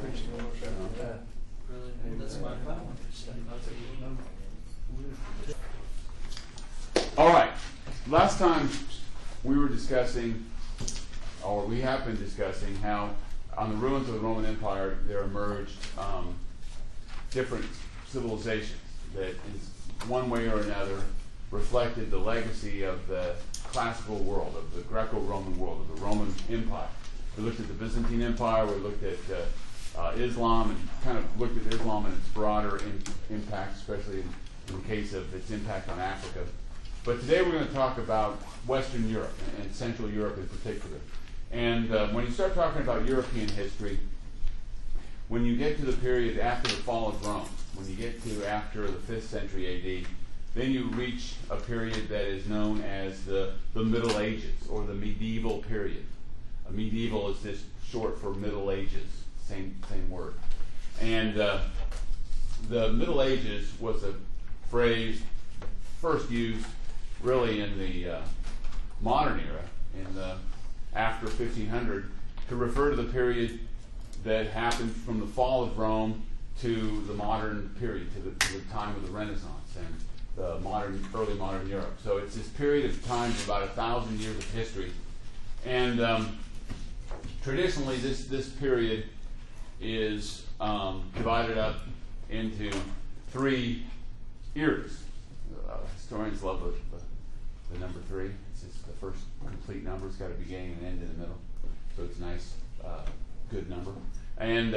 Really? That's my problem. All right. Last time we were discussing, or we have been discussing, how on the ruins of the Roman Empire there emerged different civilizations that in one way or another reflected the legacy of the classical world, of the Greco-Roman world, of the Roman Empire. We looked at the Byzantine Empire, we looked at Islam, and kind of looked at Islam and its broader impact, especially in the case of its impact on Africa. But today we're going to talk about Western Europe, and Central Europe in particular. And when you start talking about European history, when you get to the period after the fall of Rome, when you get to after the 5th century AD, then you reach a period that is known as the Middle Ages, or the medieval period. Medieval is just short for Middle Ages, same word. And the Middle Ages was a phrase first used really in the modern era, in the after 1500, to refer to the period that happened from the fall of Rome to the modern period, to the time of the Renaissance and the early modern Europe. So it's this period of time of about 1,000 years of history. And traditionally, this period is divided up into 3 eras. Historians love the number 3. It's just the first complete number. It's got a beginning and end in the middle. So it's a nice, good number. And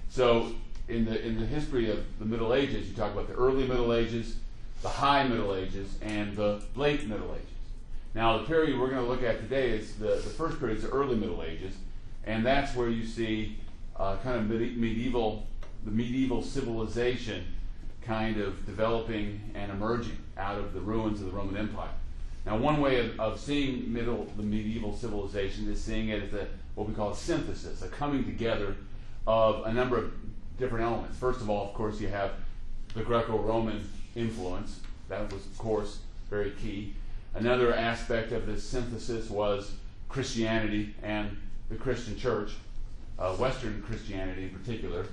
so in the history of the Middle Ages, you talk about the early Middle Ages, the high Middle Ages, and the late Middle Ages. Now, the period we're going to look at today is the first period is the early Middle Ages, and that's where you see kind of the medieval civilization kind of developing and emerging out of the ruins of the Roman Empire. Now, one way of seeing the medieval civilization is seeing it as what we call a synthesis, a coming together of a number of different elements. First of all, of course, you have the Greco-Roman influence. That was, of course, very key. Another aspect of this synthesis was Christianity and the Christian church, Western Christianity in particular,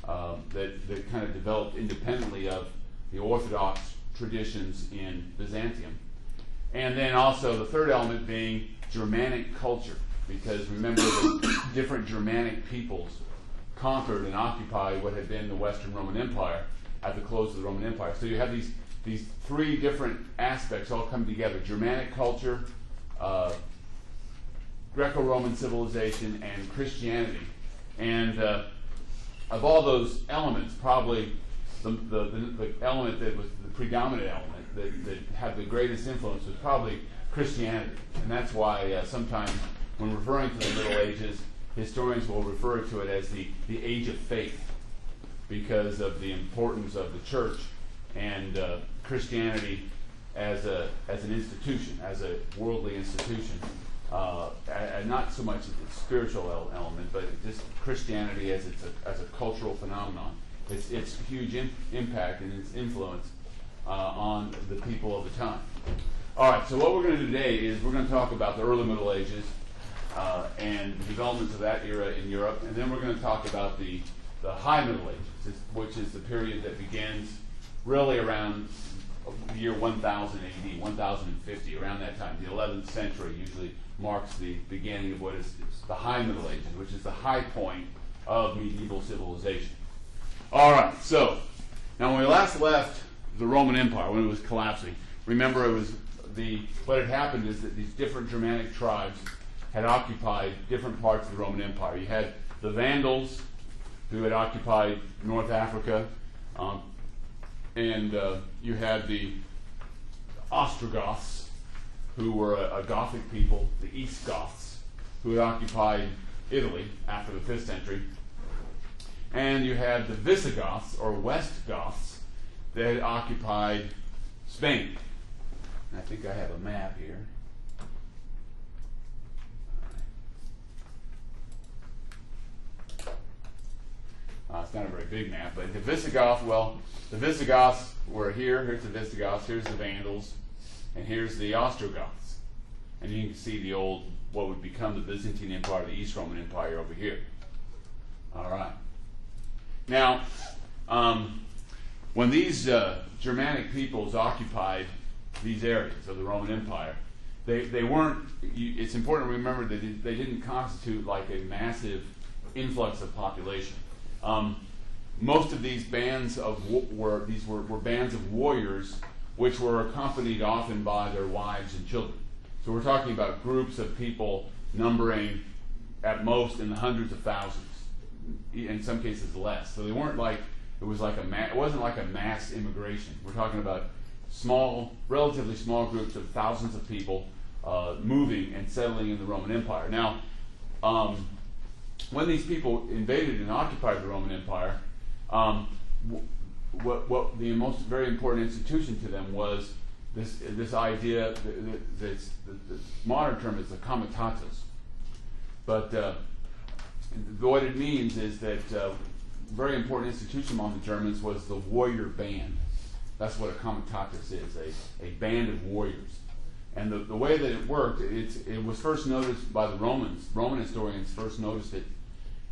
that kind of developed independently of the Orthodox traditions in Byzantium. And then also the third element being Germanic culture, because remember that different Germanic peoples conquered and occupied what had been the Western Roman Empire at the close of the Roman Empire. So you have these 3 different aspects all come together: Germanic culture, Greco-Roman civilization, and Christianity. And of all those elements, probably the element that was the predominant element that had the greatest influence was probably Christianity. And that's why sometimes when referring to the Middle Ages, historians will refer to it as the age of faith, because of the importance of the church and Christianity as an institution, as a worldly institution, and not so much the spiritual element, but just Christianity as a cultural phenomenon. Its huge impact and its influence on the people of the time. All right, so what we're going to do today is we're going to talk about the early Middle Ages and the developments of that era in Europe, and then we're going to talk about the High Middle Ages, which is the period that begins really around the year 1000 AD, 1050, around that time. The 11th century usually marks the beginning of what is the High Middle Ages, which is the high point of medieval civilization. All right, so now when we last left the Roman Empire, when it was collapsing, remember what had happened is that these different Germanic tribes had occupied different parts of the Roman Empire. You had the Vandals, who had occupied North Africa, and you had the Ostrogoths, who were a Gothic people, the East Goths, who had occupied Italy after the 5th century. And you had the Visigoths, or West Goths, that had occupied Spain. And I think I have a map here. It's not a very big map, but the Visigoths were here. Here's the Visigoths, here's the Vandals, and here's the Ostrogoths. And you can see what would become the Byzantine Empire, the East Roman Empire over here. All right. Now, when these Germanic peoples occupied these areas of the Roman Empire, they weren't, it's important to remember that they didn't constitute like a massive influx of population. Most of these bands were bands of warriors which were accompanied often by their wives and children. So we're talking about groups of people numbering at most in the hundreds of thousands, in some cases less. So they weren't like, it wasn't like a mass immigration. We're talking about relatively small groups of thousands of people moving and settling in the Roman Empire. Now, when these people invaded and occupied the Roman Empire, what the most very important institution to them was this idea, the modern term is the comitatus. But what it means is that very important institution among the Germans was the warrior band. That's what a comitatus is, a band of warriors. And the way that it worked, it was first noticed by the Romans. Roman historians first noticed it.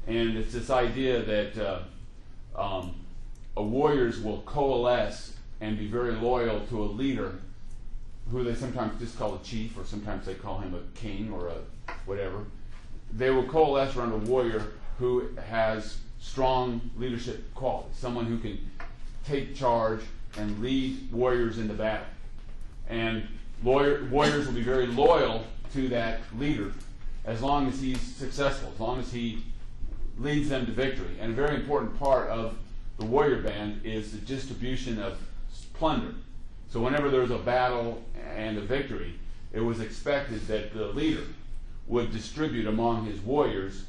And it's this idea that warriors will coalesce and be very loyal to a leader who they sometimes just call a chief, or sometimes they call him a king or a whatever. They will coalesce around a warrior who has strong leadership qualities, someone who can take charge and lead warriors into battle. And warriors will be very loyal to that leader as long as he's successful, as long as he leads them to victory. And a very important part of the warrior band is the distribution of plunder. So whenever there was a battle and a victory, it was expected that the leader would distribute among his warriors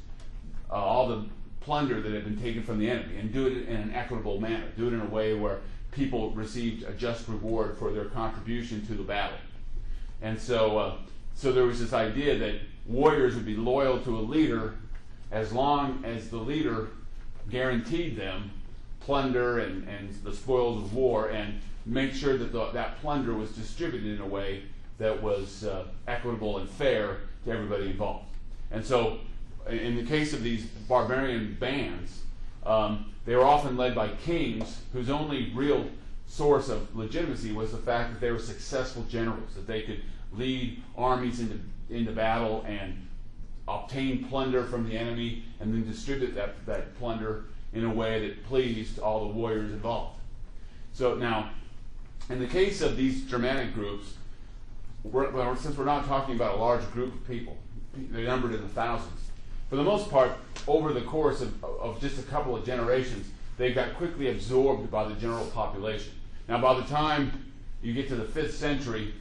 all the plunder that had been taken from the enemy, and do it in an equitable manner, do it in a way where people received a just reward for their contribution to the battle. And so there was this idea that warriors would be loyal to a leader as long as the leader guaranteed them plunder and the spoils of war, and make sure that that plunder was distributed in a way that was equitable and fair to everybody involved. And so in the case of these barbarian bands, they were often led by kings whose only real source of legitimacy was the fact that they were successful generals, that they could lead armies into battle and obtain plunder from the enemy and then distribute that plunder in a way that pleased all the warriors involved. So now, in the case of these Germanic groups, since we're not talking about a large group of people, they're numbered in the thousands, for the most part, over the course of just a couple of generations, they got quickly absorbed by the general population. Now, by the time you get to the 5th century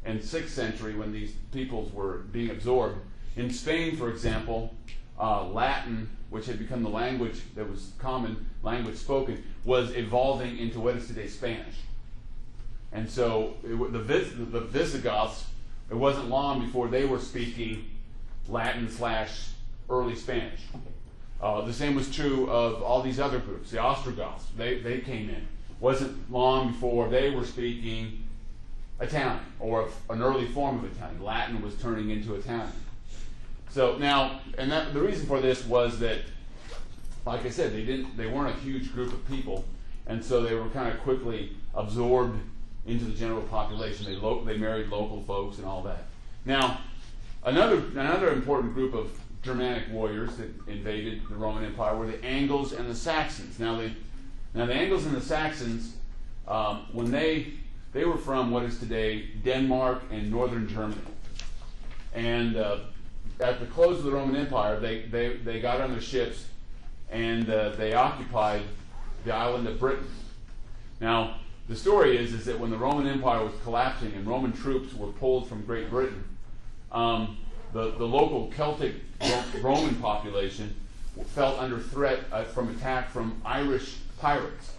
and 6th century, when these peoples were being absorbed, in Spain, for example, Latin, which had become the language that was common language spoken, was evolving into what is today Spanish. And so the Visigoths, it wasn't long before they were speaking Latin/early Spanish. The same was true of all these other groups. The Ostrogoths, they came in. Wasn't long before they were speaking Italian, or an early form of Italian. Latin was turning into Italian. So now, and the reason for this was that, like I said, they weren't a huge group of people, and so they were kind of quickly absorbed into the general population. They married local folks and all that. Now, another important group of Germanic warriors that invaded the Roman Empire were the Angles and the Saxons. Now the Angles and the Saxons, when they were from what is today Denmark and northern Germany, and at the close of the Roman Empire, they got on their ships and they occupied the island of Britain. Now, the story is that when the Roman Empire was collapsing and Roman troops were pulled from Great Britain, the local Celtic Roman population felt under threat from attack from Irish pirates.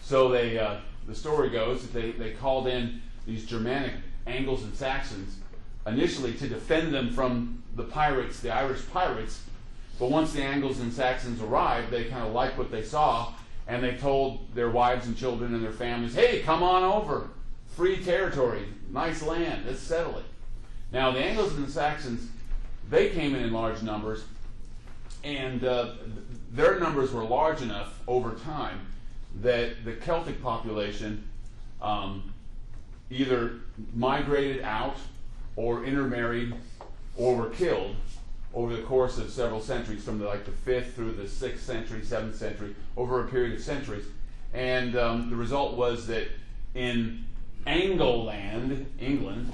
So the story goes that they called in these Germanic Angles and Saxons initially to defend them from the pirates, the Irish pirates. But once the Angles and Saxons arrived, they kind of liked what they saw, and they told their wives and children and their families, "Hey, come on over. Free territory, nice land, let's settle it." Now, the Angles and the Saxons, they came in large numbers, and their numbers were large enough over time that the Celtic population either migrated out or intermarried or were killed over the course of several centuries, from the 5th through the 6th century, 7th century, over a period of centuries. And the result was that in Angleland, England,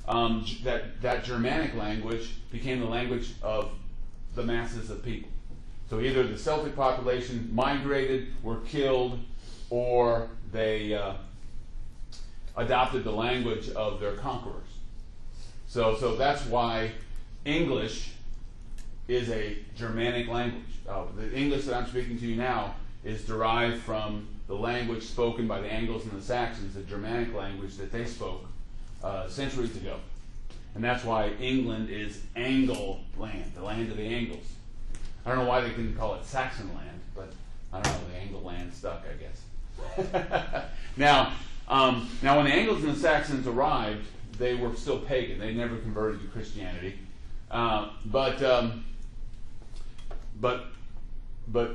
that Germanic language became the language of the masses of people. So either the Celtic population migrated, were killed, or they adopted the language of their conquerors. So that's why English is a Germanic language. The English that I'm speaking to you now is derived from the language spoken by the Angles and the Saxons, the Germanic language that they spoke centuries ago. And that's why England is Angleland, the land of the Angles. I don't know why they didn't call it Saxon land, but I don't know, the Angle land stuck, I guess. Now, when the Angles and the Saxons arrived, they were still pagan. They never converted to Christianity. But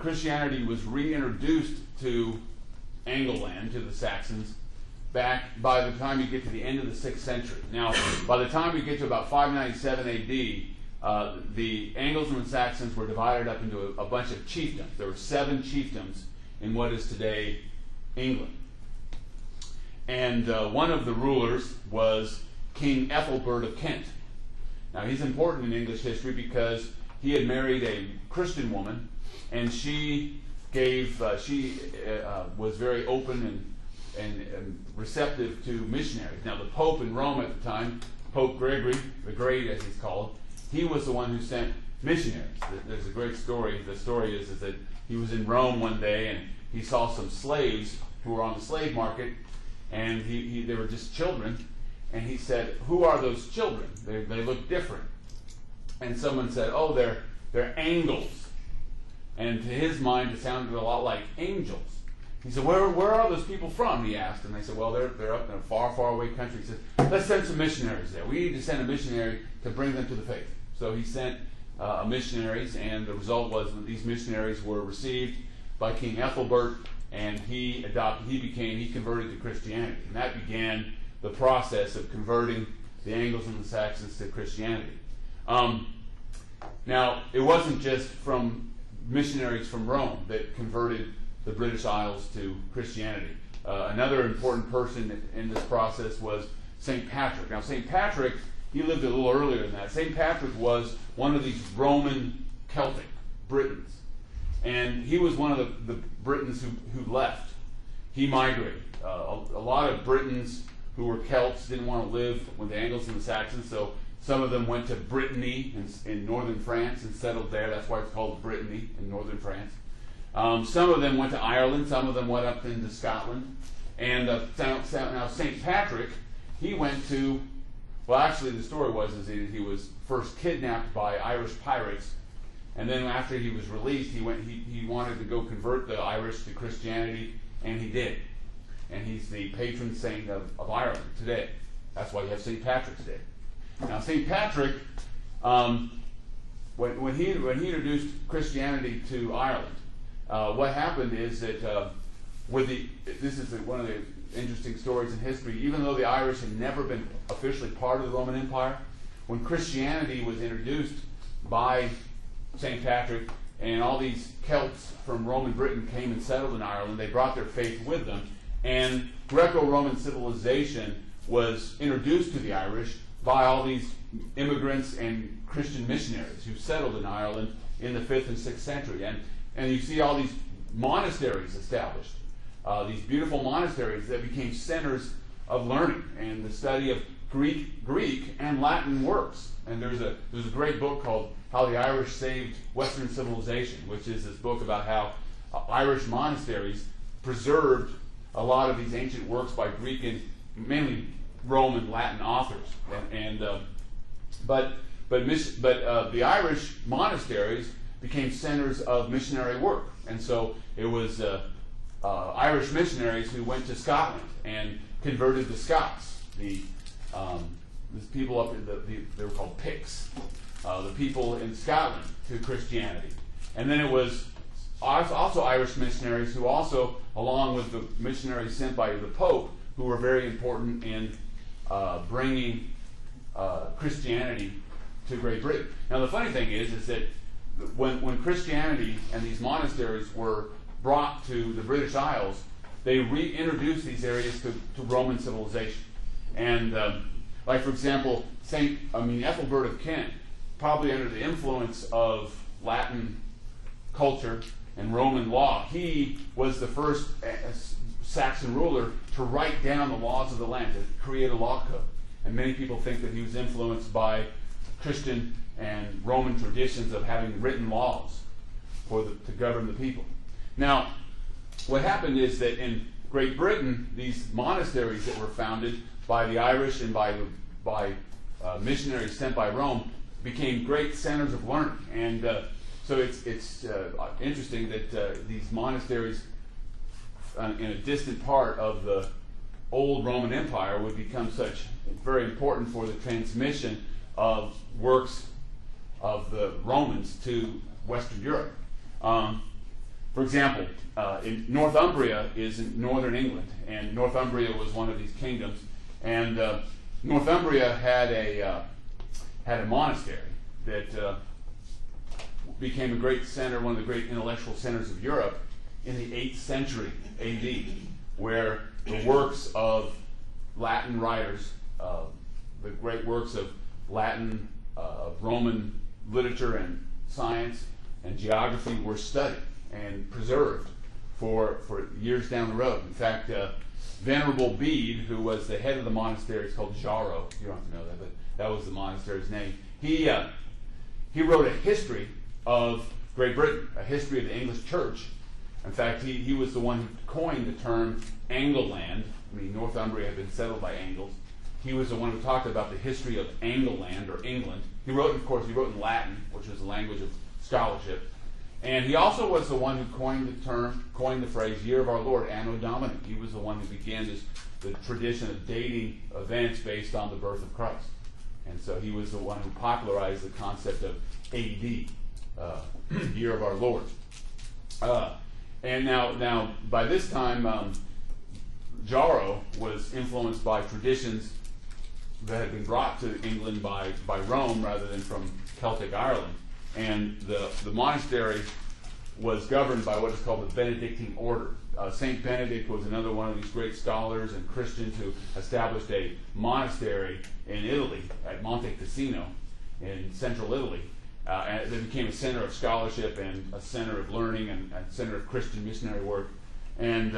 Christianity was reintroduced to Angleland, to the Saxons, back by the time you get to the end of the 6th century. Now, by the time you get to about 597 AD, the Angles and the Saxons were divided up into a bunch of chiefdoms. There were 7 chiefdoms in what is today England. And one of the rulers was King Ethelbert of Kent. Now, he's important in English history because he had married a Christian woman, and she was very open and receptive to missionaries. Now, the Pope in Rome at the time, Pope Gregory the Great, as he's called, he was the one who sent missionaries. There's a great story. The story is that he was in Rome one day, and he saw some slaves who were on the slave market, and they were just children. And he said, "Who are those children? They look different." And someone said, "Oh, they're Angles." And to his mind, it sounded a lot like angels. He said, "Where are those people from?" he asked. And they said, "Well, they're up in a far, far away country." He said, "Let's send some missionaries there. We need to send a missionary to bring them to the faith." So he sent missionaries, and the result was that these missionaries were received by King Ethelbert, and he converted to Christianity. And that began the process of converting the Angles and the Saxons to Christianity. Now, it wasn't just from missionaries from Rome that converted the British Isles to Christianity. Another important person in this process was St. Patrick. Now, St. Patrick, he lived a little earlier than that. St. Patrick was one of these Roman Celtic Britons. And he was one of the Britons who left. He migrated. A lot of Britons who were Celts didn't want to live with the Angles and the Saxons, so some of them went to Brittany in northern France and settled there. That's why it's called Brittany in northern France. Some of them went to Ireland. Some of them went up into Scotland. And now St. Patrick, he went to, well, actually the story was that he was first kidnapped by Irish pirates, and then after he was released, he wanted to go convert the Irish to Christianity, and he did. And he's the patron saint of Ireland today. That's why you have St. Patrick's Day. Now, St. Patrick, when he introduced Christianity to Ireland, what happened is that this is one of the interesting stories in history. Even though the Irish had never been officially part of the Roman Empire, when Christianity was introduced by St. Patrick, and all these Celts from Roman Britain came and settled in Ireland, they brought their faith with them. And Greco-Roman civilization was introduced to the Irish by all these immigrants and Christian missionaries who settled in Ireland in the 5th and 6th century. And you see all these monasteries established, these beautiful monasteries that became centers of learning and the study of Greek and Latin works. And there's a great book called How the Irish Saved Western Civilization, which is this book about how Irish monasteries preserved a lot of these ancient works by Greek and mainly Roman Latin authors. But the Irish monasteries became centers of missionary work, and so it was Irish missionaries who went to Scotland and converted the Scots. The people up in they were called Picts, the people in Scotland, to Christianity. And then it was also Irish missionaries who also, along with the missionaries sent by the Pope, who were very important in bringing Christianity to Great Britain. Now the funny thing is that when Christianity and these monasteries were brought to the British Isles, they reintroduced these areas to Roman civilization. And like for example, Ethelbert of Kent, probably under the influence of Latin culture and Roman law, he was the first Saxon ruler to write down the laws of the land, to create a law code. And many people think that he was influenced by Christian and Roman traditions of having written laws to govern the people. Now, what happened is that in Great Britain, these monasteries that were founded by the Irish and by missionaries sent by Rome became great centers of learning. And so it's interesting that these monasteries in a distant part of the old Roman Empire would become such very important for the transmission of works of the Romans to Western Europe. For example, in Northumbria is in northern England, and Northumbria was one of these kingdoms. And Northumbria had a monastery that became a great center, one of the great intellectual centers of Europe in the 8th century A.D., where the works of Latin writers, the great works of Latin, Roman literature and science and geography were studied and preserved for years down the road. In fact, Venerable Bede, who was the head of the monastery, it's called Jarrow. You don't have to know that, but that was the monastery's name. He wrote a history of Great Britain, a history of the English Church. In fact, he was the one who coined the term Angleland. I mean, Northumbria had been settled by Angles. He was the one who talked about the history of Angleland, or England. He wrote in Latin, which was the language of scholarship. And he also was the one who coined the phrase Year of Our Lord, Anno Domini. He was the one who began the tradition of dating events based on the birth of Christ. And so he was the one who popularized the concept of A.D., Year of Our Lord. And now, by this time, Jarrow was influenced by traditions that had been brought to England by Rome rather than from Celtic Ireland. And the monastery was governed by what is called the Benedictine order. Saint Benedict was another one of these great scholars and Christians who established a monastery in Italy, at Monte Cassino, in central Italy. And it became a center of scholarship and a center of learning and a center of Christian missionary work. And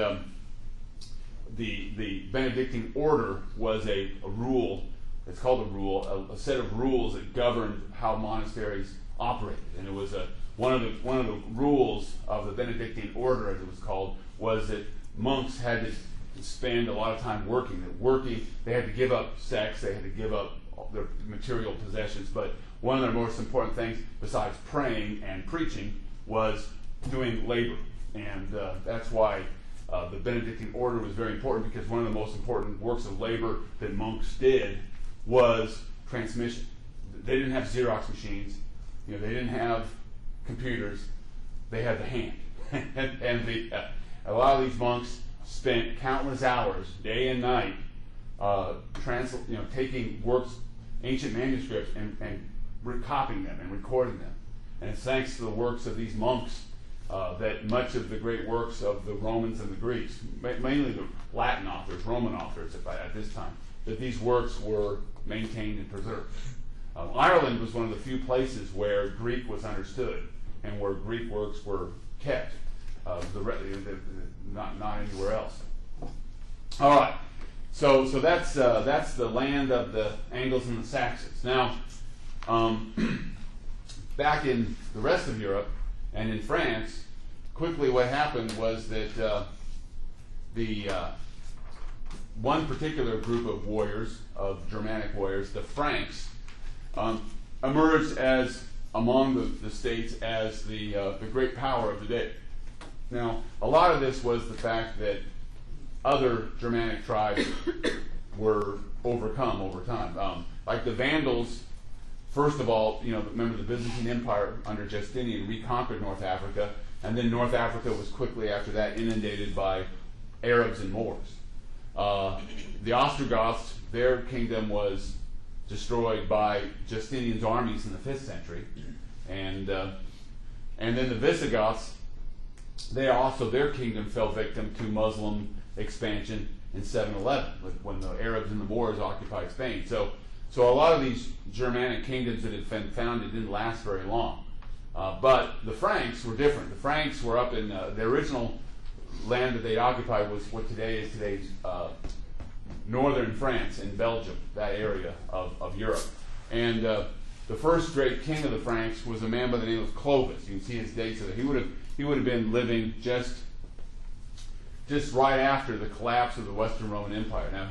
the Benedictine order was a rule. It's called a rule, a set of rules that governed how monasteries operated. And it was one of the rules of the Benedictine order, as it was called, was that monks had to spend a lot of time working. They had to give up sex, they had to give up their material possessions, but one of their most important things, besides praying and preaching, was doing labor. And that's why the Benedictine order was very important, because one of the most important works of labor that monks did was transmission. They didn't have Xerox machines. They didn't have computers. They had the hand. and a lot of these monks spent countless hours, day and night, taking works, ancient manuscripts, and copying them and recording them. And it's thanks to the works of these monks that much of the great works of the Romans and the Greeks, mainly the Latin authors, Roman authors at this time, that these works were maintained and preserved. Ireland was one of the few places where Greek was understood and where Greek works were kept, not anywhere else. All right, so that's the land of the Angles and the Saxons. Now, back in the rest of Europe and in France, quickly what happened was that the one particular group of warriors, of Germanic warriors, the Franks, emerged as among the states as the great power of the day. Now, a lot of this was the fact that other Germanic tribes were overcome over time. Like the Vandals first of all, remember the Byzantine Empire under Justinian reconquered North Africa, and then North Africa was quickly after that inundated by Arabs and Moors. The Ostrogoths, their kingdom was destroyed by Justinian's armies in the 5th century, and then the Visigoths, their kingdom fell victim to Muslim expansion in 711 when the Arabs and the Moors occupied Spain. So a lot of these Germanic kingdoms that had been founded didn't last very long. But the Franks were different. The Franks were up in the original land that they occupied was what today's northern France and Belgium, that area of Europe. And the first great king of the Franks was a man by the name of Clovis. You can see his dates of it. He would have been living just right after the collapse of the Western Roman Empire. Now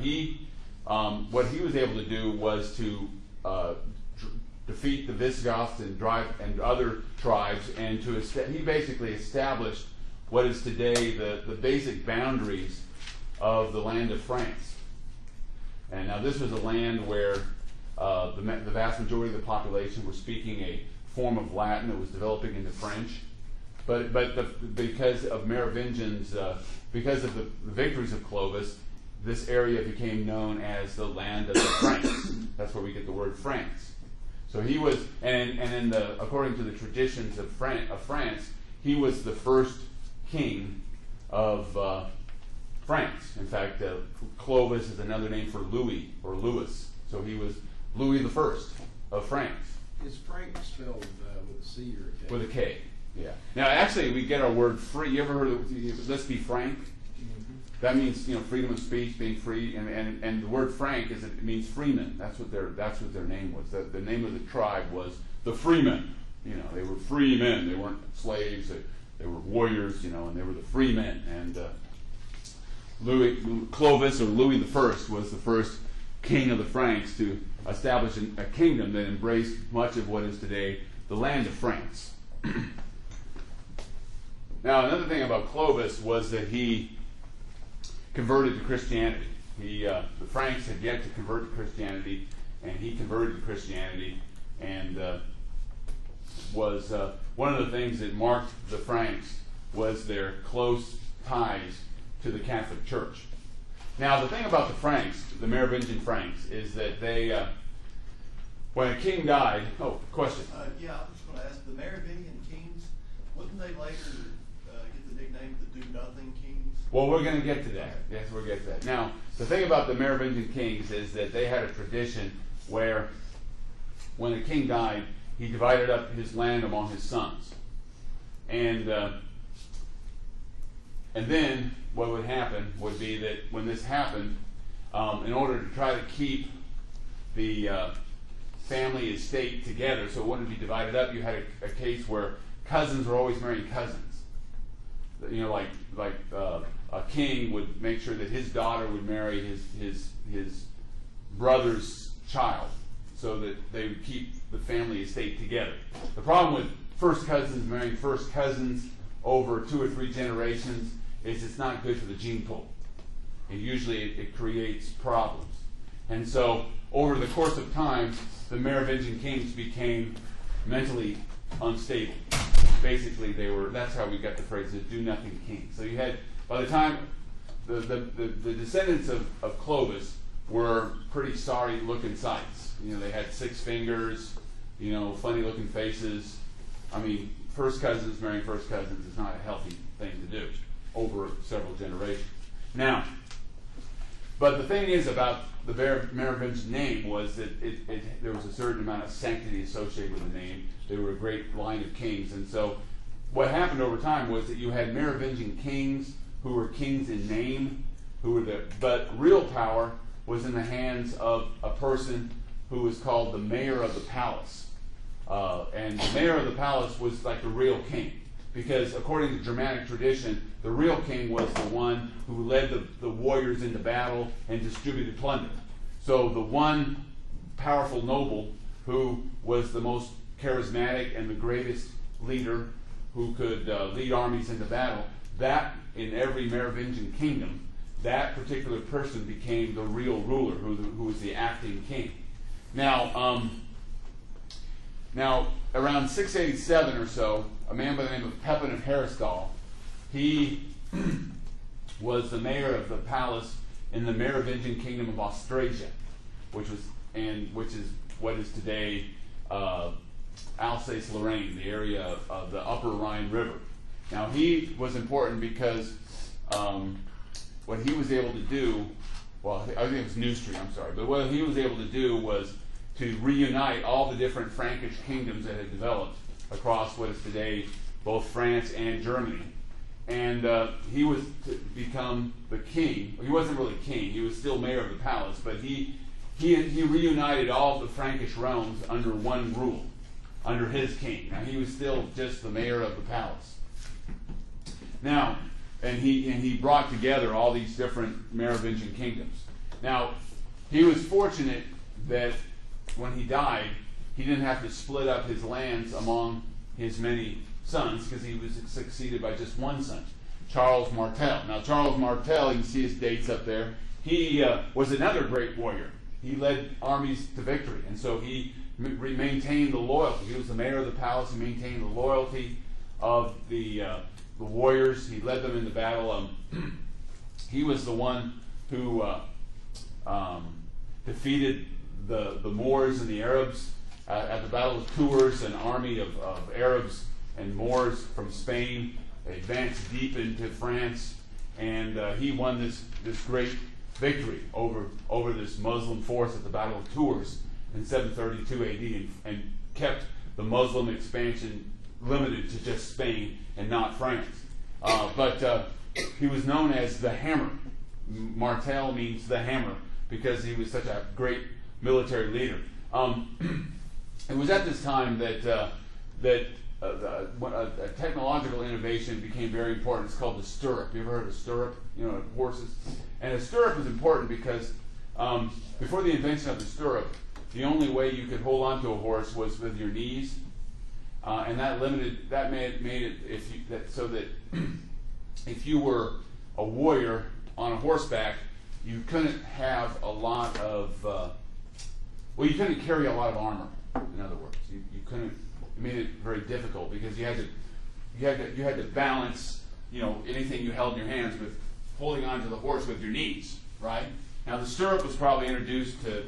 what he was able to do was to defeat the Visigoths and other tribes, and he basically established what is today the basic boundaries of the land of France. And now this was a land where the vast majority of the population were speaking a form of Latin that was developing into French. But because of Merovingians, because of the victories of Clovis, this area became known as the land of the Franks. That's where we get the word France. So he was, according to the traditions of France, he was the first king of France. In fact, Clovis is another name for Louis or Louis. So he was Louis the First of France. Is Frank spelled with a C or a K? With a K, yeah. Now, actually, we get our word free. You ever heard of let's be frank? Mm-hmm. That means freedom of speech, being free, and the word frank it means freeman. That's what their name was. The name of the tribe was the Freemen. They were free men. They weren't slaves. They were warriors. And they were the free men. And Clovis or Louis the First was the first king of the Franks to establish a kingdom that embraced much of what is today the land of France. Now, another thing about Clovis was that he converted to Christianity. The Franks had yet to convert to Christianity, and he converted to Christianity, and was one of the things that marked the Franks was their close ties to the Catholic Church. Now, the thing about the Franks, the Merovingian Franks, is that they, when a king died... Oh, question? Yeah, I was going to ask, the Merovingian kings, wouldn't they later get the nickname the Do-Nothing Kings? Well, we're going to get to that. Yes, we'll get to that. Now, the thing about the Merovingian kings is that they had a tradition where when a king died, he divided up his land among his sons. And then what would happen would be that when this happened, in order to try to keep the family estate together so it wouldn't be divided up, you had a case where cousins were always marrying cousins. Like a king would make sure that his daughter would marry his brother's child so that they would keep the family estate together. The problem with first cousins marrying first cousins over 2 or 3 generations is it's not good for the gene pool. And usually it creates problems. And so over the course of time, the Merovingian kings became mentally unstable. Basically, that's how we got the phrase the do-nothing king. So you had, by the time the descendants of Clovis were pretty sorry-looking sights. They had 6 fingers, funny-looking faces. I mean, first cousins marrying first cousins is not a healthy thing to do over several generations. Now, but the thing is about the Merovingian name was that there was a certain amount of sanctity associated with the name. They were a great line of kings. And so what happened over time was that you had Merovingian kings who were kings in name, but real power was in the hands of a person who was called the mayor of the palace. And the mayor of the palace was like the real king. Because according to Germanic tradition, the real king was the one who led the warriors into battle and distributed plunder. So the one powerful noble who was the most charismatic and the greatest leader who could lead armies into battle, that in every Merovingian kingdom, that particular person became the real ruler, who was the acting king. Now, Now, around 687 or so, a man by the name of Pepin of Heristal, he was the mayor of the palace in the Merovingian kingdom of Austrasia, which is what is today Alsace-Lorraine, the area of the upper Rhine River. Now, he was important because what he was able to do, well, I think it was Neustria, I'm sorry, but what he was able to do was to reunite all the different Frankish kingdoms that had developed across what is today both France and Germany. And he was to become the king. He wasn't really king, he was still mayor of the palace, but he reunited all of the Frankish realms under one rule, under his king. Now, he was still just the mayor of the palace. Now, and he brought together all these different Merovingian kingdoms. Now, he was fortunate that when he died, he didn't have to split up his lands among his many sons, because he was succeeded by just one son, Charles Martel. Now, Charles Martel, you can see his dates up there. He was another great warrior. He led armies to victory, and so he maintained the loyalty. He was the mayor of the palace. He maintained the loyalty of the warriors. He led them into battle. He was the one who defeated the Moors and the Arabs at the Battle of Tours. An army of Arabs and Moors from Spain advanced deep into France, and he won this great victory over this Muslim force at the Battle of Tours in 732 AD, and kept the Muslim expansion limited to just Spain and not France. But he was known as the Hammer. Martel means the hammer because he was such a great military leader. It was at this time that a technological innovation became very important. It's called the stirrup. You ever heard of a stirrup? You know, horses. And a stirrup was important because before the invention of the stirrup, the only way you could hold on to a horse was with your knees, and that made it so that if you were a warrior on a horseback, you couldn't have a lot of you couldn't carry a lot of armor. In other words, you couldn't. It made it very difficult because you had to balance, you know, anything you held in your hands with holding onto the horse with your knees, right? Now, the stirrup was probably introduced to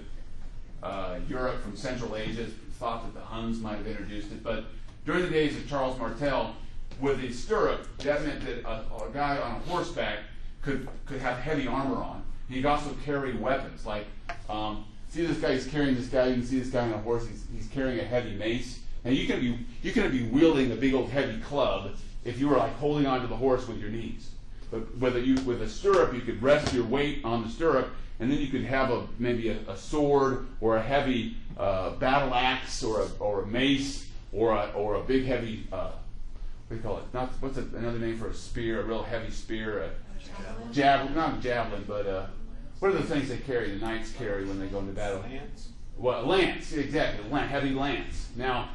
Europe from Central Asia. It's thought that the Huns might have introduced it, but during the days of Charles Martel, with a stirrup, that meant that a guy on a horseback could have heavy armor on. He could also carry weapons, like see this guy. He's carrying this guy. You can see this guy on a horse. He's carrying a heavy mace. Now you couldn't be wielding a big old heavy club if you were like holding onto the horse with your knees. But with a stirrup, you could rest your weight on the stirrup, and then you could have maybe a sword or a heavy battle axe or a mace or a big heavy what do you call it? What's another name for a spear? A real heavy spear? Javelin, not a javelin, but what are the things they carry? The knights carry when they go into battle. Lance. Well, lance, exactly. Heavy lance. Now,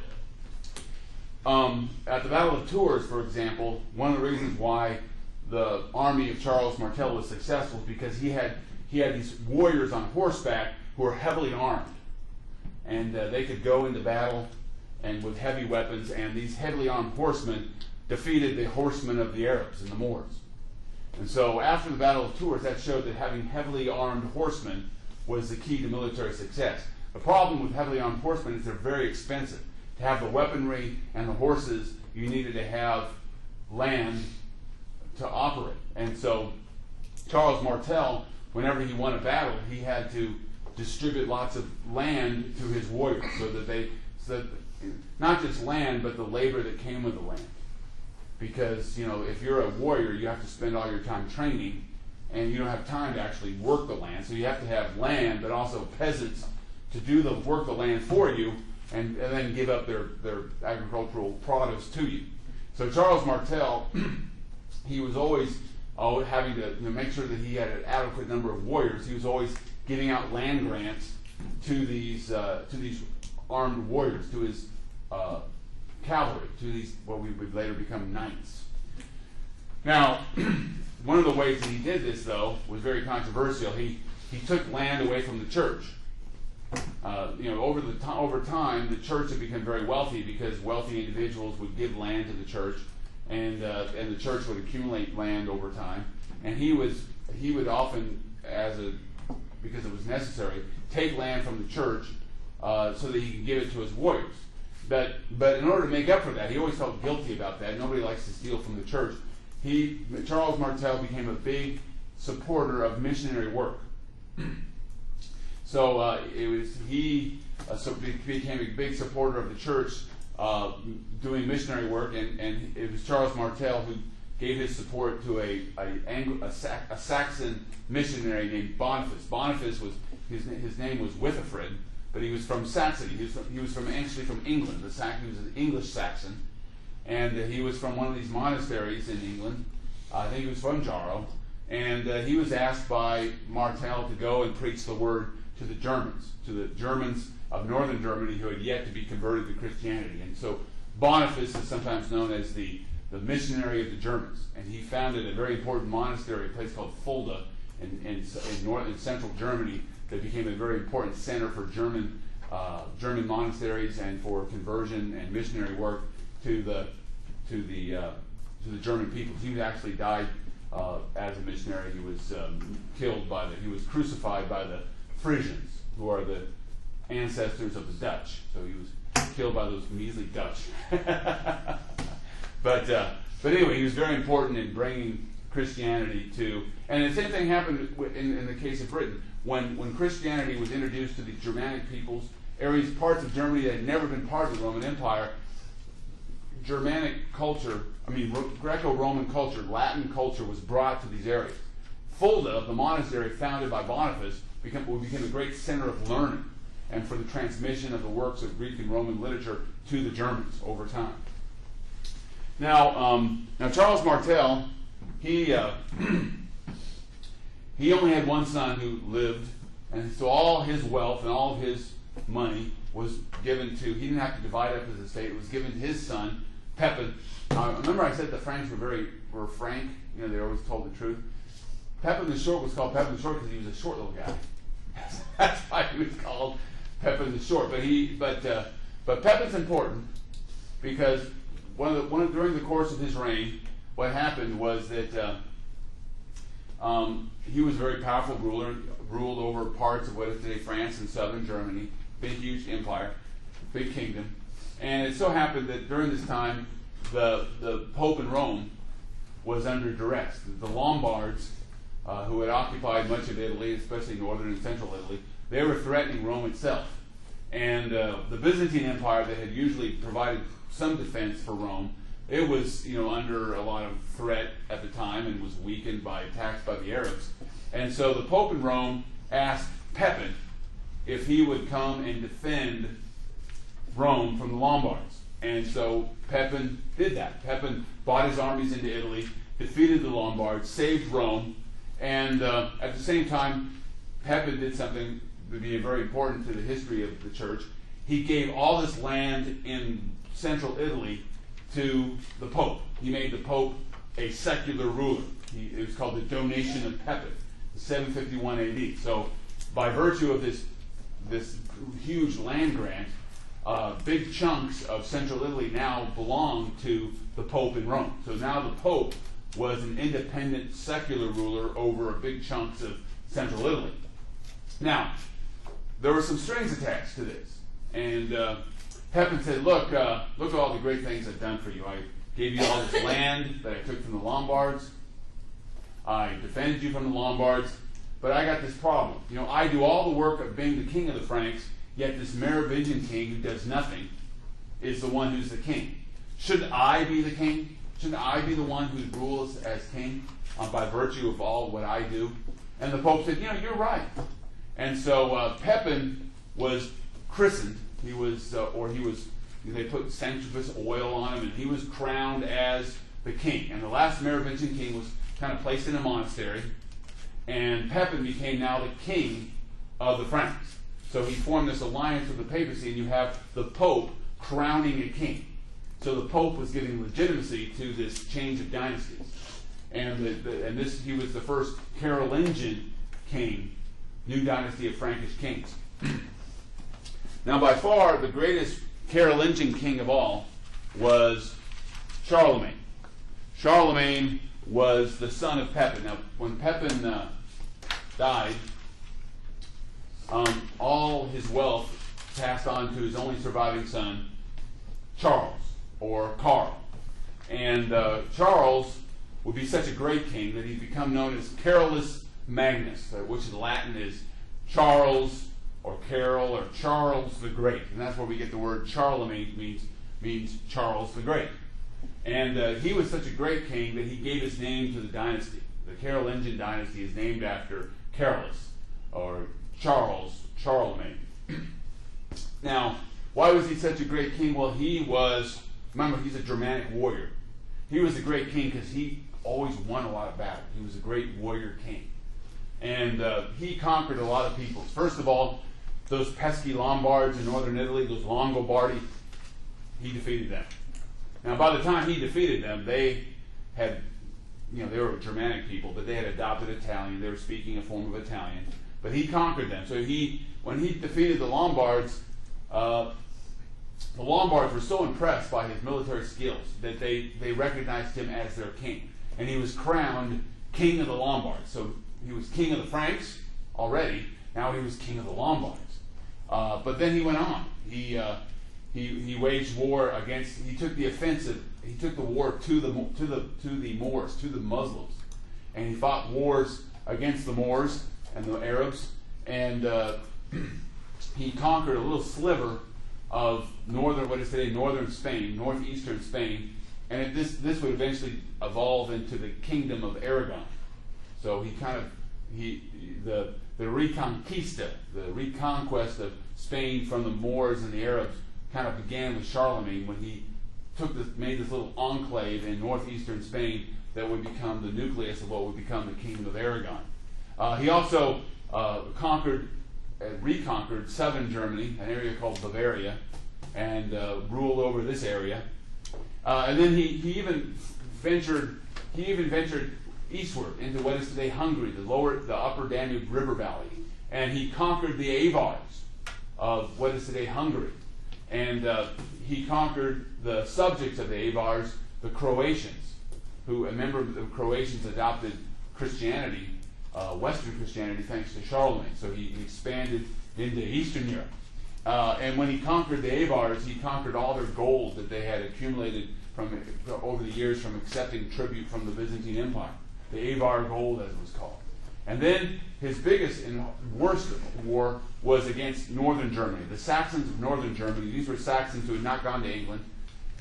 at the Battle of Tours, for example, one of the reasons why the army of Charles Martel was successful is because he had these warriors on horseback who were heavily armed, and they could go into battle and with heavy weapons. And these heavily armed horsemen defeated the horsemen of the Arabs and the Moors. And so, after the Battle of Tours, that showed that having heavily armed horsemen was the key to military success. The problem with heavily armed horsemen is they're very expensive. To have the weaponry and the horses, you needed to have land to operate. And so Charles Martel, whenever he won a battle, he had to distribute lots of land to his warriors, so that not just land, but the labor that came with the land. Because, you know, if you're a warrior, you have to spend all your time training, and you don't have time to actually work the land. So you have to have land, but also peasants to work the land for you, and then give up their agricultural produce to you. So Charles Martel, he was always having to make sure that he had an adequate number of warriors. He was always giving out land grants to these armed warriors, to his cavalry, to these what we would later become knights. Now, one of the ways that he did this, though, was very controversial. He took land away from the church. over time, the church had become very wealthy because wealthy individuals would give land to the church, and the church would accumulate land over time. And he would often, because it was necessary, take land from the church so that he could give it to his warriors. But in order to make up for that, he always felt guilty about that. Nobody likes to steal from the church. Charles Martel became a big supporter of missionary work. So he became a big supporter of the church doing missionary work, and it was Charles Martel who gave his support to a Saxon missionary named Boniface. Boniface his name was Witherfred, but he was from Saxony. He was actually from England. He was an English Saxon, and he was from one of these monasteries in England. I think he was from Jarrow, and he was asked by Martel to go and preach the word to the Germans of northern Germany who had yet to be converted to Christianity. And so Boniface is sometimes known as the missionary of the Germans, and he founded a very important monastery, a place called Fulda in central Germany, that became a very important center for German monasteries and for conversion and missionary work to the German peoples. He actually died as a missionary. He was he was crucified by the Frisians, who are the ancestors of the Dutch. So he was killed by those measly Dutch. But anyway, he was very important in bringing Christianity to, and the same thing happened in the case of Britain. When Christianity was introduced to the Germanic peoples, parts of Germany that had never been part of the Roman Empire, Germanic culture, Greco-Roman culture, Latin culture was brought to these areas. Fulda, the monastery founded by Boniface, became a great center of learning and for the transmission of the works of Greek and Roman literature to the Germans over time. Now Charles Martel, he only had one son who lived, and so all his wealth and all of his money was given to, he didn't have to divide up his estate, it was given to his son, Pepin. Remember I said the Franks were frank, they always told the truth. Pepin the Short was called Pepin the Short because he was a short little guy. That's why he was called Pepin the Short. But Pepin's important because during the course of his reign, what happened was that he was a very powerful ruler, ruled over parts of what is today France and southern Germany, big huge empire, big kingdom. And it so happened that during this time, the Pope in Rome was under duress. The Lombards, who had occupied much of Italy, especially northern and central Italy, they were threatening Rome itself. And the Byzantine Empire that had usually provided some defense for Rome, it was under a lot of threat at the time and was weakened by attacks by the Arabs. And so the Pope in Rome asked Pepin if he would come and defend Rome from the Lombards. And so Pepin did that. Pepin brought his armies into Italy, defeated the Lombards, saved Rome, and at the same time, Pepin did something that would be very important to the history of the church. He gave all this land in central Italy to the Pope. He made the Pope a secular ruler. It was called the Donation of Pepin, 751 AD. So by virtue of this huge land grant, big chunks of central Italy now belong to the Pope in Rome. So now the Pope was an independent secular ruler over big chunks of central Italy. Now, there were some strings attached to this. And Pepin said, look at all the great things I've done for you. I gave you all this land that I took from the Lombards. I defended you from the Lombards. But I got this problem. I do all the work of being the king of the Franks, yet this Merovingian king who does nothing is the one who's the king. Shouldn't I be the king? Shouldn't I be the one who rules as king by virtue of all what I do? And the Pope said, you're right. And so Pepin was christened. They put sanctifus oil on him, and he was crowned as the king. And the last Merovingian king was kind of placed in a monastery, and Pepin became now the king of the Franks. So he formed this alliance with the papacy, and you have the Pope crowning a king. So the Pope was giving legitimacy to this change of dynasties. And he was the first Carolingian king, new dynasty of Frankish kings. Now, by far, the greatest Carolingian king of all was Charlemagne. Charlemagne was the son of Pepin. Now, when Pepin died, all his wealth passed on to his only surviving son, Charles, or Karl. And Charles would be such a great king that he'd become known as Carolus Magnus, which in Latin is Charles or Carol or Charles the Great. And that's where we get the word Charlemagne, means Charles the Great. And he was such a great king that he gave his name to the dynasty. The Carolingian dynasty is named after Carolus, or Charlemagne. Now, why was he such a great king? Well, remember, he's a Germanic warrior. He was a great king because he always won a lot of battles. He was a great warrior king. And he conquered a lot of peoples. First of all, those pesky Lombards in northern Italy, those Longobardi, he defeated them. Now, by the time he defeated them, they were Germanic people, but they had adopted Italian. They were speaking a form of Italian. But he conquered them. So when he defeated the Lombards were so impressed by his military skills that they recognized him as their king. And he was crowned king of the Lombards. So he was king of the Franks already. Now he was king of the Lombards. But then he went on. He waged war against. He took the offensive. He took the war to the Moors, to the Muslims, and he fought wars against the Moors and the Arabs. And he conquered a little sliver of what is today northern Spain, northeastern Spain, and this would eventually evolve into the kingdom of Aragon. So the Reconquista, the reconquest of Spain from the Moors and the Arabs, kind of began with Charlemagne when he made this little enclave in northeastern Spain that would become the nucleus of what would become the kingdom of Aragon. He also reconquered southern Germany, an area called Bavaria, and ruled over this area. And then he even ventured eastward into what is today Hungary, the upper Danube River Valley, and he conquered the Avars of what is today Hungary. And he conquered the subjects of the Avars, the Croatians, who, remember, the Croatians adopted Christianity, Western Christianity, thanks to Charlemagne. So he expanded into Eastern Europe. And when he conquered the Avars, he conquered all their gold that they had accumulated over the years from accepting tribute from the Byzantine Empire. The Avar gold, as it was called. And then his biggest and worst war was against northern Germany. The Saxons of northern Germany, these were Saxons who had not gone to England.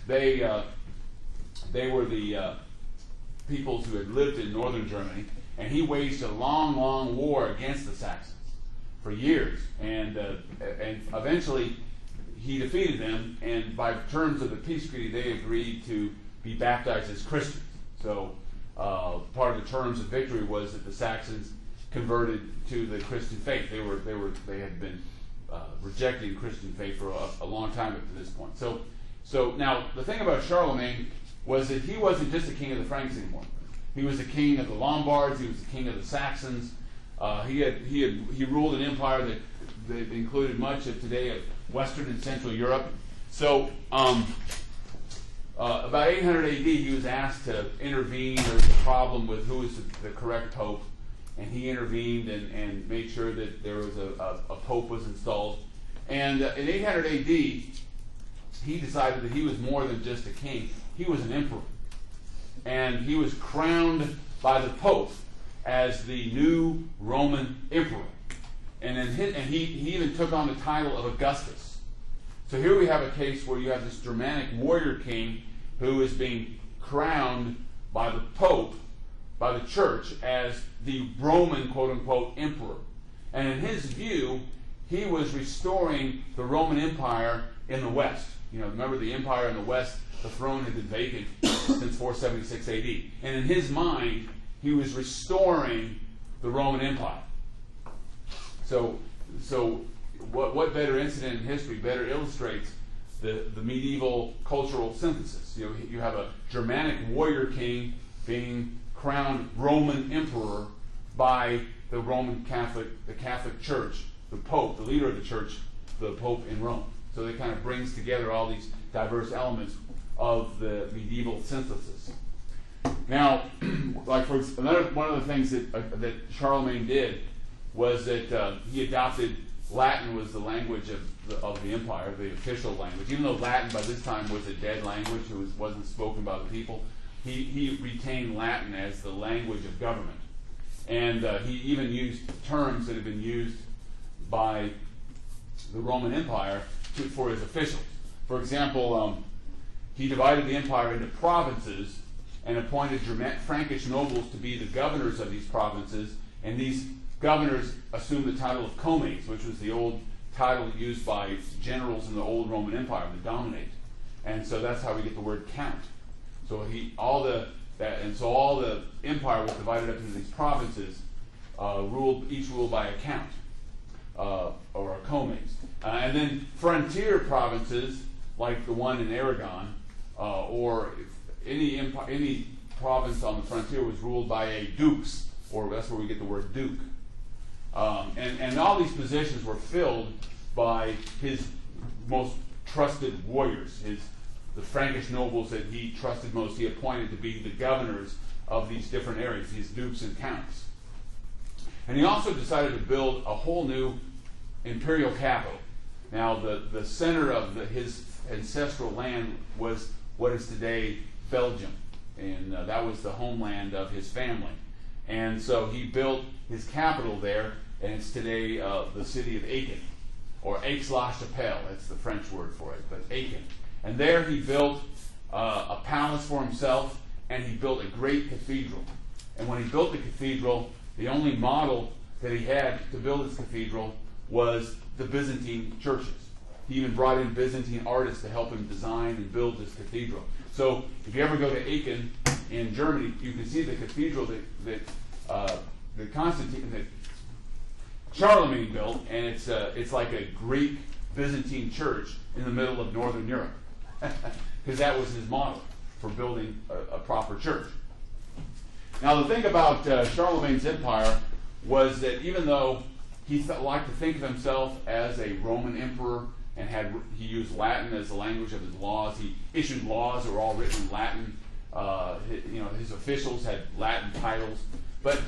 They were the peoples who had lived in northern Germany. And he waged a long, long war against the Saxons for years. And eventually he defeated them. And by terms of the peace treaty, they agreed to be baptized as Christians. So part of the terms of victory was that the Saxons converted to the Christian faith. They had been rejecting Christian faith for a long time up to this point. So now the thing about Charlemagne was that he wasn't just a king of the Franks anymore. He was the king of the Lombards. He was the king of the Saxons. He ruled an empire that included much of today of Western and Central Europe. So about 800 AD, he was asked to intervene. There was a problem with who was the correct pope, and he intervened and made sure that there was a pope was installed. And in 800 AD, he decided that he was more than just a king. He was an emperor. And he was crowned by the Pope as the new Roman emperor. And he even took on the title of Augustus. So here we have a case where you have this Germanic warrior king who is being crowned by the Pope, by the church, as the Roman, quote-unquote, emperor. And in his view, he was restoring the Roman Empire in the West. Remember the empire in the West, the throne had been vacant since 476 AD. And in his mind, he was restoring the Roman Empire. So what better incident in history better illustrates the medieval cultural synthesis? You have a Germanic warrior king being crowned Roman emperor by the Catholic Church, the Pope, the leader of the church, the Pope in Rome. So it kind of brings together all these diverse elements of the medieval synthesis. Now, like one of the things that Charlemagne did was that he adopted Latin was the language of the empire, the official language. Even though Latin by this time was a dead language, it wasn't spoken by the people, he retained Latin as the language of government. And he even used terms that had been used by the Roman Empire for his officials. For example, he divided the empire into provinces and appointed Frankish nobles to be the governors of these provinces, and these governors assumed the title of comes, which was the old title used by generals in the old Roman Empire to dominate. And so that's how we get the word count. So all the empire was divided up into these provinces, each ruled by a count or a comes. And then frontier provinces like the one in Aragon, or any province on the frontier was ruled by a dux, or that's where we get the word duke. And all these positions were filled by his most trusted warriors, the Frankish nobles that he trusted most. He appointed to be the governors of these different areas, these dukes and counts. And he also decided to build a whole new imperial capital. Now, the center of his ancestral land was what is today Belgium, and that was the homeland of his family. And so he built his capital there, and it's today the city of Aachen, or Aix-la-Chapelle. That's the French word for it, but Aachen. And there he built a palace for himself, and he built a great cathedral. And when he built the cathedral, the only model that he had to build his cathedral was the Byzantine churches. He even brought in Byzantine artists to help him design and build this cathedral. So if you ever go to Aachen in Germany, you can see the cathedral that Charlemagne built, and it's like a Greek Byzantine church in the middle of Northern Europe, because that was his model for building a proper church. Now the thing about Charlemagne's empire was that even though he liked to think of himself as a Roman emperor, and he used Latin as the language of his laws, he issued laws that were all written in Latin. His officials had Latin titles, but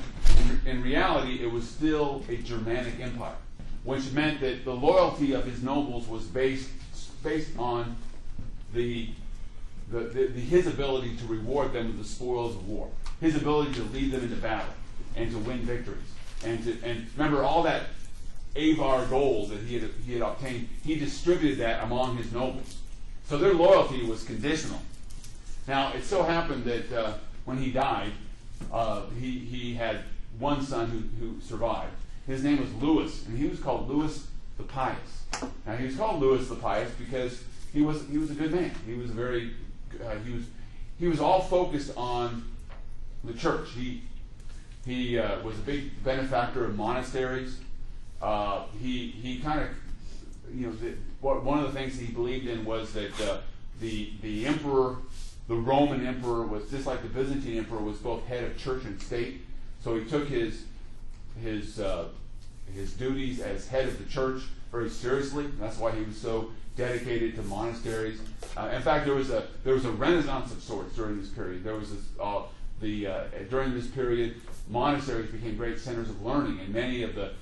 in reality, it was still a Germanic empire, which meant that the loyalty of his nobles was based on his ability to reward them with the spoils of war, his ability to lead them into battle and to win victories, and remember all that Avar gold that he had obtained. He distributed that among his nobles, so their loyalty was conditional. Now it so happened that when he died, he had one son who survived. His name was Louis, and he was called Louis the Pious. Now he was called Louis the Pious because he was a good man. He was he was all focused on the church. He was a big benefactor of monasteries. He kind of, one of the things he believed in was that the emperor, the Roman emperor, was just like the Byzantine emperor, was both head of church and state. So he took his duties as head of the church very seriously. That's why he was so dedicated to monasteries. In fact, there was a renaissance of sorts during this period. There was during this period, monasteries became great centers of learning, and many of the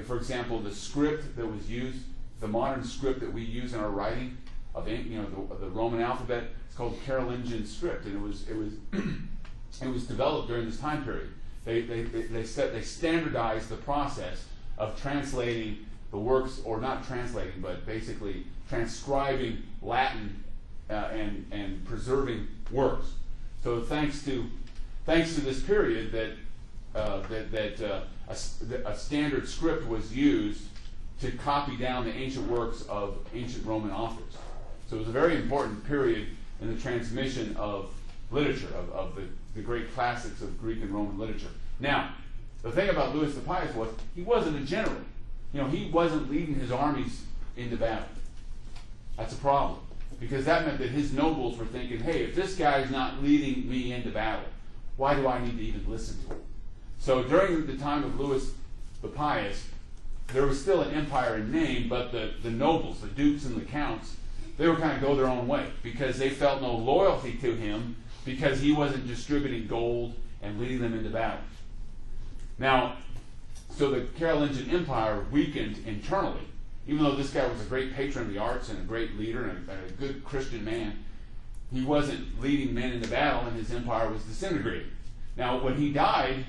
for example, the script that was used, the modern script that we use in our writing of the Roman alphabet, it's called Carolingian script, and it was developed during this time period. They standardized the process of translating the works, or not translating, but basically transcribing Latin and preserving works. So thanks to this period that a standard script was used to copy down the ancient works of ancient Roman authors. So it was a very important period in the transmission of literature, of the great classics of Greek and Roman literature. Now, the thing about Louis the Pious was he wasn't a general. He wasn't leading his armies into battle. That's a problem, because that meant that his nobles were thinking, hey, if this guy's not leading me into battle, why do I need to even listen to him? So during the time of Louis the Pious, there was still an empire in name, but the nobles, the dukes and the counts, they were kind of go their own way because they felt no loyalty to him because he wasn't distributing gold and leading them into battle. Now, so the Carolingian Empire weakened internally. Even though this guy was a great patron of the arts and a great leader and a good Christian man, he wasn't leading men into battle, and his empire was disintegrating. Now, when he died,